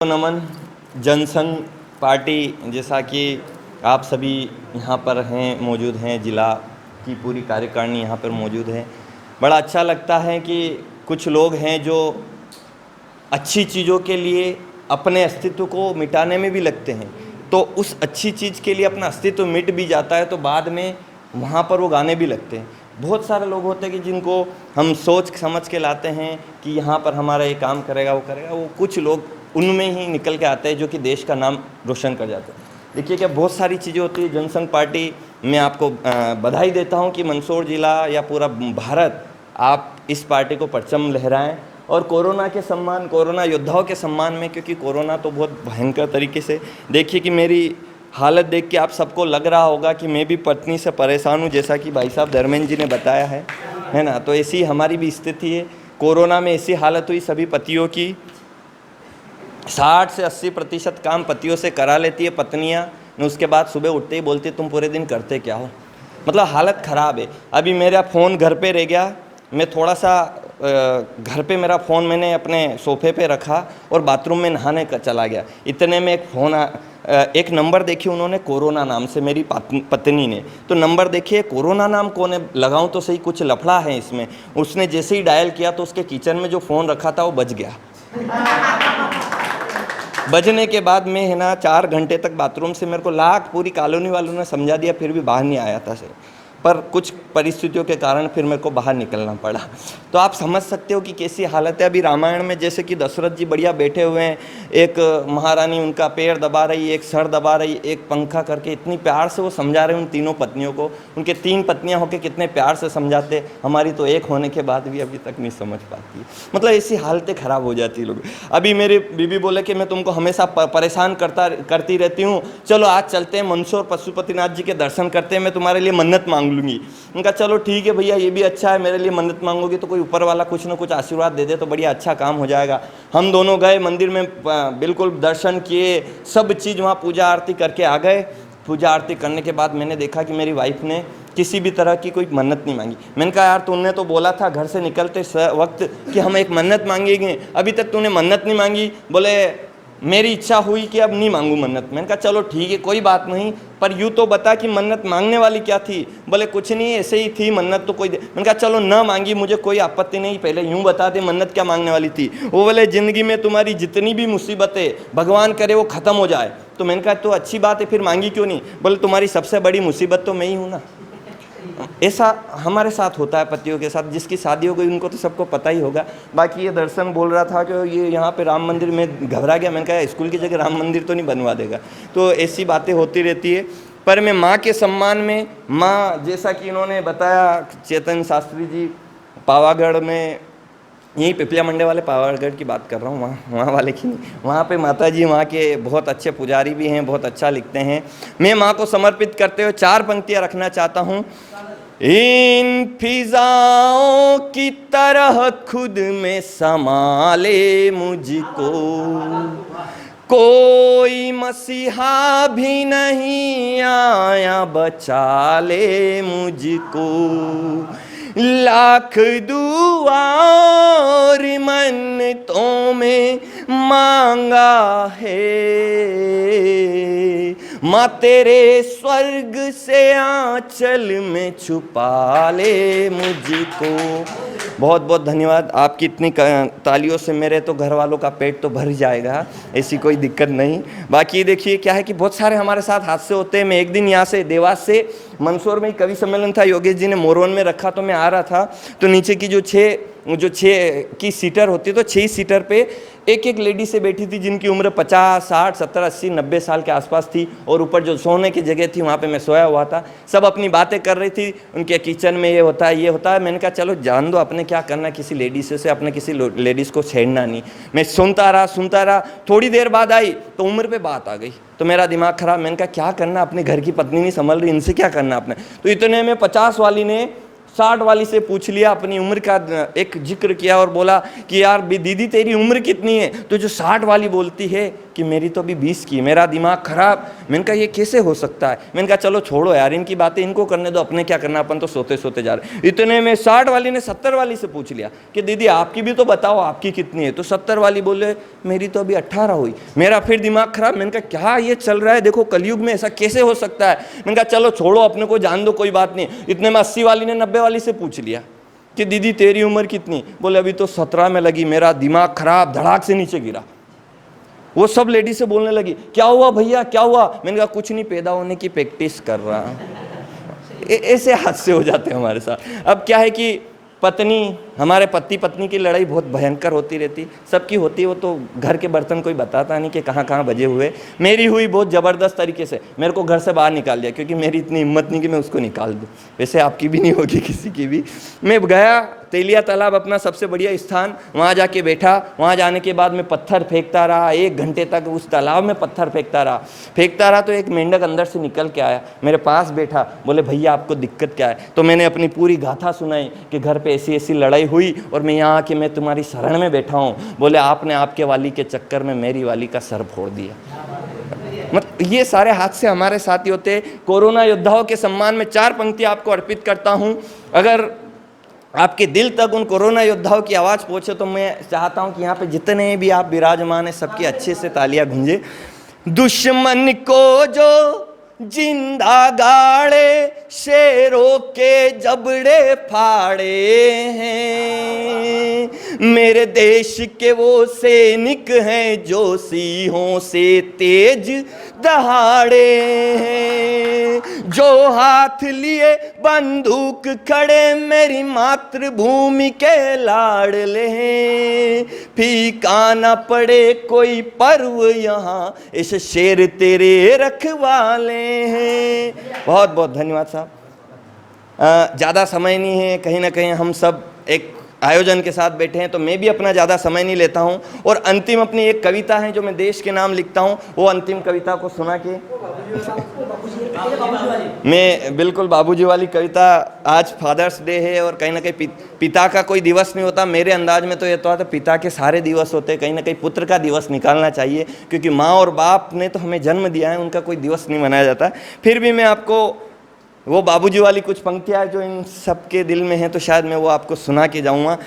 नमन। Jansangh party, जैसा कि आप सभी यहाँ पर हैं, मौजूद हैं, ज़िला की पूरी कार्यकारिणी यहाँ पर मौजूद है। बड़ा अच्छा लगता है कि कुछ लोग हैं जो अच्छी चीज़ों के लिए अपने अस्तित्व को मिटाने में भी लगते हैं, तो उस अच्छी चीज़ के लिए अपना अस्तित्व मिट भी जाता है तो बाद में वहाँ पर वो गाने भी लगते हैं। बहुत सारे लोग होते हैं कि जिनको हम सोच समझ के लाते हैं कि यहाँ पर हमारा ये काम करेगा, वो करेगा, वो कुछ लोग उनमें ही निकल के आते हैं जो कि देश का नाम रोशन कर जाते हैं। देखिए क्या बहुत सारी चीज़ें होती है। जनसंघ पार्टी में आपको बधाई देता हूँ कि मंदसौर ज़िला या पूरा भारत आप इस पार्टी को परचम लहराएं और कोरोना के सम्मान, कोरोना योद्धाओं के सम्मान में, क्योंकि कोरोना तो बहुत भयंकर तरीके से, देखिए कि मेरी हालत देख के आप सबको लग रहा होगा कि मैं भी पत्नी से परेशान हूँ, जैसा कि भाई साहब धर्मेंद्र जी ने बताया है ना। तो ऐसी हमारी भी स्थिति है। कोरोना में ऐसी हालत हुई सभी पतियों की, 60 से 80% काम पतियों से करा लेती है पत्नियाँ, उसके बाद सुबह उठते ही बोलती तुम पूरे दिन करते क्या हो। मतलब हालत ख़राब है। अभी मेरा फ़ोन घर पे रह गया, मैं थोड़ा सा घर पे मेरा फ़ोन मैंने अपने सोफ़े पे रखा और बाथरूम में नहाने का चला गया। इतने में एक नंबर देखी उन्होंने कोरोना नाम से, मेरी पत्नी ने। तो नंबर देखिए कोरोना नाम कौन है, लगाऊं तो सही, कुछ लफड़ा है इसमें। उसने जैसे ही डायल किया तो उसके किचन में जो फ़ोन रखा था वो बज गया। बजने के बाद मैं 4 घंटे तक बाथरूम से, मेरे को लाख पूरी कॉलोनी वालों ने समझा दिया, फिर भी बाहर नहीं आया था सर। पर कुछ परिस्थितियों के कारण फिर मेरे को बाहर निकलना पड़ा। तो आप समझ सकते हो कि कैसी हालत है। अभी रामायण में जैसे कि दशरथ जी बढ़िया बैठे हुए हैं, एक महारानी उनका पैर दबा रही, एक सर दबा रही, एक पंखा करके, इतनी प्यार से वो समझा रहे उन तीनों पत्नियों को। उनके 3 पत्नियां होकर कितने प्यार से समझाते, हमारी तो एक होने के बाद भी अभी तक नहीं समझ पाती। मतलब ऐसी हालतें ख़राब हो जाती है लोग। अभी मेरी बीबी बोले कि मैं तुमको हमेशा परेशान करती रहती हूँ, चलो आज चलते हैं मंदसौर पशुपतिनाथ जी के दर्शन करते हैं, मैं तुम्हारे लिए मन्नत मांग लूँगी। उनका चलो ठीक है भैया, ये भी अच्छा है, मेरे लिए मन्नत मांगोगी तो कोई ऊपर वाला कुछ ना कुछ आशीर्वाद दे दे तो बढ़िया अच्छा काम हो जाएगा। हम दोनों गए मंदिर में, बिल्कुल दर्शन किए, सब चीज़ वहाँ पूजा आरती करके आ गए। पूजा आरती करने के बाद मैंने देखा कि मेरी वाइफ ने किसी भी तरह की कोई मन्नत नहीं मांगी। मैंने कहा यार तूने तो बोला था घर से निकलते वक्त कि हम एक मन्नत मांगेंगे, अभी तक तूने मन्नत नहीं मांगी। बोले मेरी इच्छा हुई कि अब नहीं मांगू मन्नत। मैंने कहा चलो ठीक है कोई बात नहीं, पर यूँ तो बता कि मन्नत मांगने वाली क्या थी। बोले कुछ नहीं, ऐसे ही थी मन्नत तो कोई मैंने कहा चलो ना मांगी, मुझे कोई आपत्ति नहीं, पहले यूँ बता दे मन्नत क्या मांगने वाली थी। वो बोले ज़िंदगी में तुम्हारी जितनी भी मुसीबतें भगवान करे वो ख़त्म हो जाए। तो मैंने कहा तो अच्छी बात है, फिर मांगी क्यों नहीं। बोले तुम्हारी सबसे बड़ी मुसीबत तो मैं ही हूँ ना। ऐसा हमारे साथ होता है पतियों के साथ। जिसकी शादी हो गई उनको तो सबको पता ही होगा। बाकी ये दर्शन बोल रहा था कि ये यहाँ पे राम मंदिर में घबरा गया। मैंने कहा स्कूल की जगह राम मंदिर तो नहीं बनवा देगा। तो ऐसी बातें होती रहती है। पर मैं माँ के सम्मान में, माँ जैसा कि इन्होंने बताया, चेतन शास्त्री जी पावागढ़ में, यही पिपलिया मंडे वाले पावागढ़ की बात कर रहा हूँ, वहाँ वाले की नहीं। वहाँ पे माता जी वहाँ के बहुत अच्छे पुजारी भी हैं, बहुत अच्छा लिखते हैं। मैं माँ को समर्पित करते हुए 4 पंक्तियाँ रखना चाहता हूँ। इन फिजाओं की तरह खुद में समा ले मुझको, कोई मसीहा भी नहीं आया बचा ले मुझको, लाख दुआ और मन्नतों में मांगा है, माँ तेरे स्वर्ग से आंचल में छुपा ले मुझको। बहुत बहुत धन्यवाद। आपकी इतनी तालियों से मेरे तो घर वालों का पेट तो भर जाएगा, ऐसी कोई दिक्कत नहीं। बाकी देखिए क्या है कि बहुत सारे हमारे साथ हादसे होते हैं। मैं एक दिन यहाँ से देवास से, मंदसौर में ही कवि सम्मेलन था, योगेश जी ने मोरवन में रखा, तो मैं आ रहा था तो नीचे की जो छः की सीटर होती है, तो 6 सीटर पे एक लेडी से बैठी थी जिनकी उम्र 50, 60, 70, 80, 90 साल के आसपास थी। और ऊपर जो सोने की जगह थी वहाँ पे मैं सोया हुआ था। सब अपनी बातें कर रही थी, उनके किचन में ये होता है ये होता है। मैंने कहा चलो जान दो, अपने क्या करना, किसी लेडीज़ से अपने किसी लेडीज़ को छेड़ना नहीं। मैं सुनता रहा। थोड़ी देर बाद आई तो उम्र पे बात आ गई, तो मेरा दिमाग खराब। मैंने कहा क्या करना, अपने घर की पत्नी नहीं संभल रही, इनसे क्या करना अपने। तो इतने में 50 वाली ने 60 वाली से पूछ लिया, अपनी उम्र का एक जिक्र किया और बोला कि यार दीदी तेरी उम्र कितनी है। तो जो 60 वाली बोलती है कि मेरी तो अभी 20 की, मेरा दिमाग खराब। मैंने कहा ये कैसे हो सकता है। मैंने कहा चलो छोड़ो यार, इनकी बातें इनको करने दो, अपने क्या करना, अपन तो सोते सोते जा रहे। इतने में 60 वाली ने 70 वाली से पूछ लिया कि दीदी आपकी भी तो बताओ, आपकी कितनी है। तो 70 वाली बोले मेरी तो अभी 18 हुई। मेरा फिर दिमाग खराब। मैंने कहा क्या ये चल रहा है, देखो कलयुग में ऐसा कैसे हो सकता है। मैंने कहा चलो छोड़ो, अपने को जान दो, कोई बात नहीं। इतने में 80 वाली ने 90 वाली से पूछ लिया कि दीदी तेरी उम्र कितनी। बोले अभी तो 17 में लगी। मेरा दिमाग खराब, धड़ाक से नीचे गिरा। वो सब लेडी से बोलने लगी क्या हुआ भैया क्या हुआ। मैंने कहा कुछ नहीं, पैदा होने की प्रैक्टिस कर रहा हूं। ऐसे हादसे हो जाते हैं हमारे साथ। अब क्या है कि पत्नी, हमारे पति पत्नी की लड़ाई बहुत भयंकर होती रहती, सबकी होती है। वो तो घर के बर्तन कोई बताता नहीं कि कहाँ कहाँ बजे हुए। मेरी हुई बहुत ज़बरदस्त तरीके से, मेरे को घर से बाहर निकाल दिया, क्योंकि मेरी इतनी हिम्मत नहीं कि मैं उसको निकाल दूँ। वैसे आपकी भी नहीं होगी, किसी की भी। मैं गया तेलिया तालाब, अपना सबसे बढ़िया स्थान, वहाँ जाके बैठा। वहाँ जाने के बाद मैं पत्थर फेंकता रहा, 1 घंटे तक उस तालाब में पत्थर फेंकता रहा। तो एक मेंढक अंदर से निकल के आया, मेरे पास बैठा। बोले भैया आपको दिक्कत क्या है। तो मैंने अपनी पूरी गाथा सुनाई कि घर पे ऐसी ऐसी लड़ाई हुई और मैं यहाँ आके मैं तुम्हारी शरण में बैठा हूँ। बोले आपने आपके वाली के चक्कर में मेरी वाली का सर फोड़ दिया। मतलब ये सारे हादसे हमारे साथ ही होते। कोरोना योद्धाओं के सम्मान में 4 पंक्तियाँ आपको अर्पित करता हूँ। अगर आपके दिल तक उन कोरोना योद्धाओं की आवाज़ पहुँचे तो मैं चाहता हूँ कि यहाँ पे जितने भी आप विराजमान हैं सबकी अच्छे से तालियां गूंजे। दुश्मन को जो जिंदा गाड़े, शेरों के जबड़े फाड़े हैं। मेरे देश के वो सैनिक हैं जो सिंहों से तेज दहाड़े हैं। जो हाथ लिए बंदूक खड़े मेरी मातृभूमि के लाडले हैं। फीका न पड़े कोई पर्व यहाँ, इस शेर तेरे रखवाले हैं। बहुत बहुत धन्यवाद साहब। ज़्यादा समय नहीं है, कहीं ना कहीं हम सब एक आयोजन के साथ बैठे हैं, तो मैं भी अपना ज़्यादा समय नहीं लेता हूं। और अंतिम अपनी एक कविता है जो मैं देश के नाम लिखता हूं, वो अंतिम कविता को सुना के मैं बिल्कुल बाबूजी वाली कविता। आज फादर्स डे है और कहीं ना कहीं पिता का कोई दिवस नहीं होता। मेरे अंदाज में तो ये तो पिता के सारे दिवस होते हैं, कहीं ना कहीं पुत्र का दिवस निकालना चाहिए, क्योंकि माँ और बाप ने तो हमें जन्म दिया है, उनका कोई दिवस नहीं मनाया जाता। फिर भी मैं आपको वो बाबूजी वाली कुछ पंक्तियाँ जो इन सबके दिल में हैं, तो शायद मैं वो आपको सुना के जाऊँगा।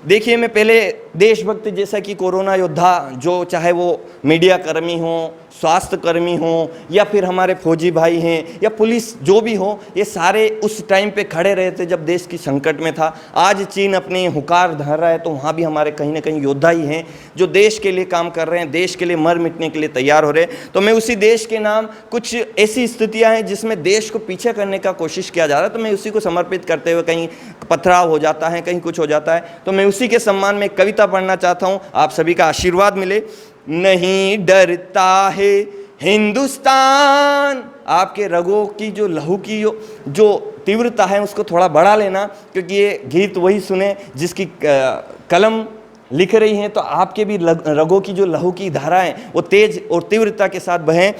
देखिए, मैं पहले देशभक्त जैसा कि कोरोना योद्धा, जो चाहे वो मीडिया कर्मी हों, स्वास्थ्य कर्मी हों, या फिर हमारे फौजी भाई हैं, या पुलिस जो भी हो, ये सारे उस टाइम पे खड़े रहे थे जब देश की संकट में था। आज चीन अपनी हुकार धर रहा है, तो वहाँ भी हमारे कहीं ना कहीं योद्धा ही हैं जो देश के लिए काम कर रहे हैं, देश के लिए मर मिटने के लिए तैयार हो रहे हैं। तो मैं उसी देश के नाम, कुछ ऐसी स्थितियाँ हैं जिसमें देश को पीछे करने का कोशिश किया जा रहा है, तो मैं उसी को समर्पित करते हुए, कहीं पथराव हो जाता है, कहीं कुछ हो जाता है, तो मैं उसी के सम्मान में कविता पढ़ना चाहता हूँ। आप सभी का आशीर्वाद मिले। नहीं डरता है हिंदुस्तान। आपके रगों की जो लहू की जो तीव्रता है उसको थोड़ा बढ़ा लेना, क्योंकि ये गीत वही सुने जिसकी कलम लिख रही हैं, तो आपके भी रगों की जो लहू की धाराएं वो तेज और तीव्रता के साथ बहें।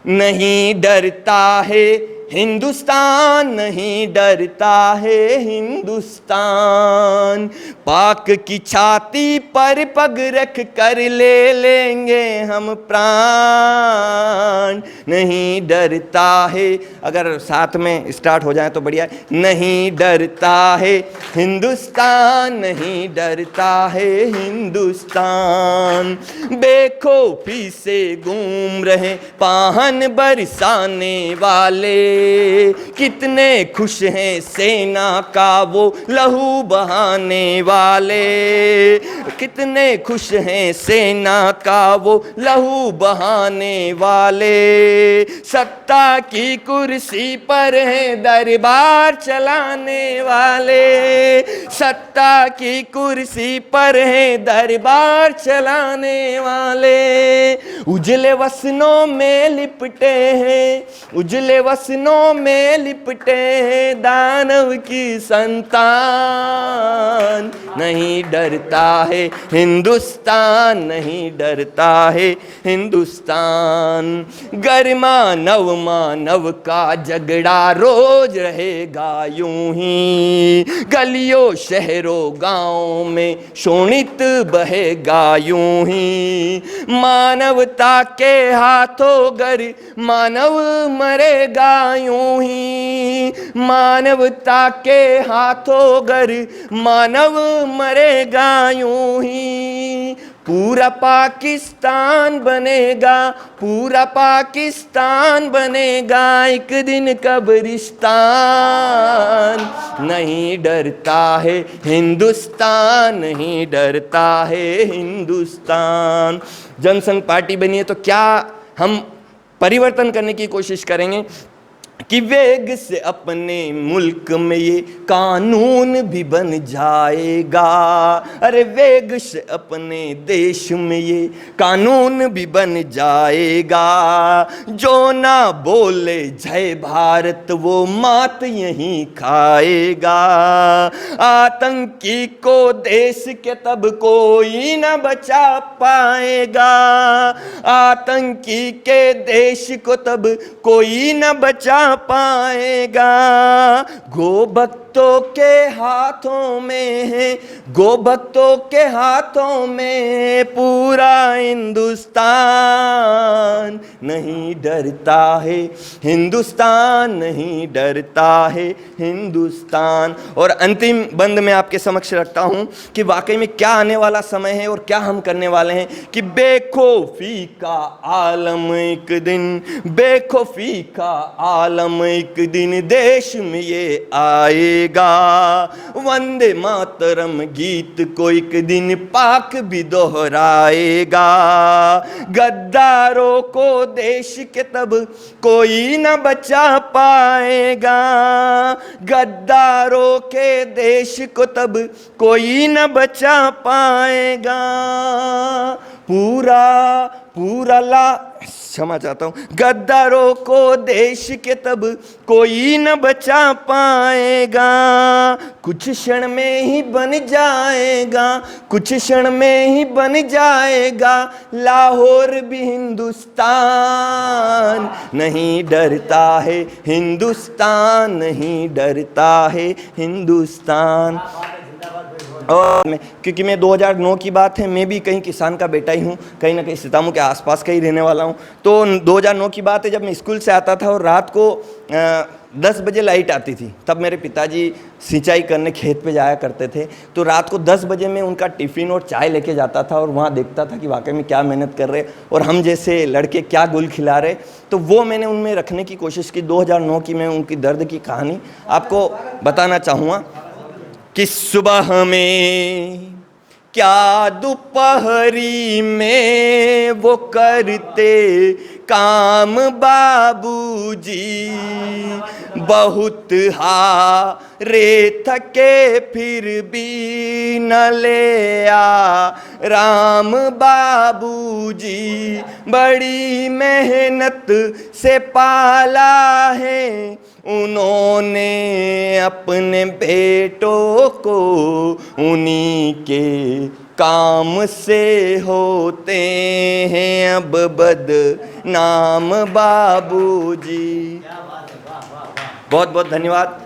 नहीं डरता है हिंदुस्तान, नहीं डरता है हिंदुस्तान। पाक की छाती पर पग रख कर ले लेंगे हम प्राण। नहीं डरता है, अगर साथ में स्टार्ट हो जाए तो बढ़िया है। नहीं डरता है हिंदुस्तान, नहीं डरता है हिंदुस्तान। बेखौफी से घूम रहे पाहन बरसाने वाले, कितने खुश हैं सेना का वो लहू बहाने वाले। कितने खुश हैं सेना का वो लहू बहाने वाले। सत्ता की कुर्सी पर हैं दरबार चलाने वाले। सत्ता की कुर्सी पर हैं दरबार चलाने वाले। उजले वसनों में लिपटे हैं, उजले वसनों में लिपटे हैं दानव की संतान। नहीं डरता है हिंदुस्तान, नहीं डरता है हिंदुस्तान। गर मानव मानव का झगड़ा रोज रहेगा यूं ही, गलियों शहरों गाँव में शोणित बहेगा यूं ही। मानव मानवता के हाथों गर मानव मरेगा यूं ही, मानवता के हाथों गर मानव मरेगा यूं ही। पूरा पाकिस्तान बनेगा, पूरा पाकिस्तान बनेगा एक दिन कब्रिस्तान। नहीं डरता है हिंदुस्तान, नहीं डरता है हिंदुस्तान। जनसंघ पार्टी बनी है तो क्या हम परिवर्तन करने की कोशिश करेंगे कि वेग से अपने मुल्क में ये कानून भी बन जाएगा। अरे वेग से अपने देश में ये कानून भी बन जाएगा। जो ना बोले जय भारत वो मात यहीं खाएगा। आतंकी को देश के तब कोई ना बचा पाएगा, आतंकी के देश को तब कोई ना बचा पाएगा। गो भक्तों के हाथों में है, गो भक्तों के हाथों में पूरा हिंदुस्तान। नहीं डरता है हिंदुस्तान, नहीं डरता है हिंदुस्तान। और अंतिम बंद मैं आपके समक्ष रखता हूं कि वाकई में क्या आने वाला समय है और क्या हम करने वाले हैं कि बेखौफी का आलम एक दिन, बेखौफी का आलम एक दिन देश में ये आएगा। वंदे मातरम गीत को एक दिन पाक भी दोहराएगा। गद्दारों को देश के तब कोई न बचा पाएगा, गद्दारों के देश को तब कोई न बचा पाएगा। पूरा क्षमा चाहता हूं, गद्दारों को देश के तब कोई न बचा पाएगा। कुछ क्षण में ही बन जाएगा, कुछ क्षण में ही बन जाएगा लाहौर भी हिंदुस्तान। नहीं डरता है हिंदुस्तान, नहीं डरता है हिंदुस्तान। और क्योंकि मैं 2009 की बात है, मैं भी कहीं किसान का बेटा ही हूँ, कहीं ना कहीं सीतामऊ के आसपास का ही रहने वाला हूँ। तो 2009 की बात है जब मैं स्कूल से आता था और रात को 10 बजे लाइट आती थी। तब मेरे पिताजी सिंचाई करने खेत पे जाया करते थे। तो रात को 10 बजे में उनका टिफ़िन और चाय लेके जाता था और वहाँ देखता था कि वाकई में क्या मेहनत कर रहे और हम जैसे लड़के क्या गुल खिला रहे। तो वो मैंने उनमें रखने की कोशिश की। 2009 की मैं उनकी दर्द की कहानी आपको बताना चाहूँगा कि सुबह में क्या दोपहरी में वो करते काम बाबूजी, बहुत हारे थके फिर भी न ले आ राम बाबूजी। बड़ी मेहनत से पाला है उन्होंने अपने बेटों को, उन्हीं के काम से होते हैं अब बदनाम बाबूजी। बहुत बहुत धन्यवाद।